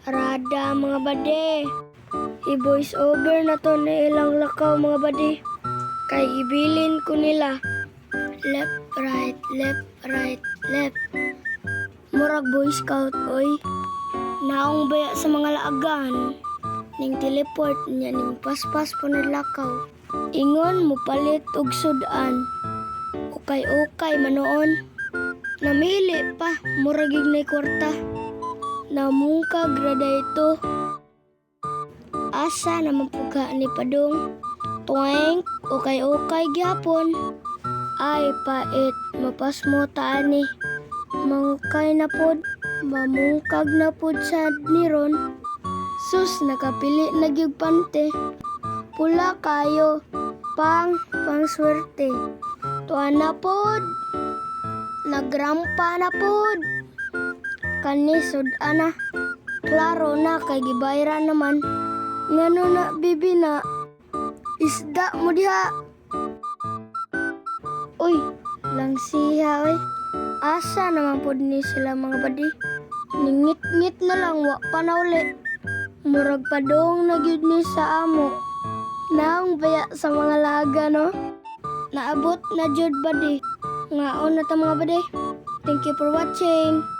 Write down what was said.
Rada mga bade. I-voice over na to na ilang lakaw mga bade. Kay ibilin ko nila. Left, right, left, right, left. Murag Boy Scout, oy. Naong baya sa mga laagan. Ning teleport niya ning paspas po na lakaw. Ingon mo palit og sudan. Okay manoon. Namili pa, muragig na kwarta. Namungkag rada ito. Asa naman puga ni Padong. Tuweng, okay gyapon. Ay pait, mapas mo taan ni. Mangkay na pod, mamungkag na pod sa niron. Sus, nakapili na gyud pante. Pula kayo, pang swerte. Tuan na pod, nagrampa na pod. Kani sudan na, klaro na kay gibayran naman. Ngano na bibi na, isda mo diha. Uy, lang siya oy. Asa naman pod ni sila mga badi. Ningit-ngit na lang wa pa na uli. Murag Padong na gyud ni sa amo. Naong baya sa mga laga no. Naabot na jud badi. Ngaon na ta mga badi. Thank you for watching.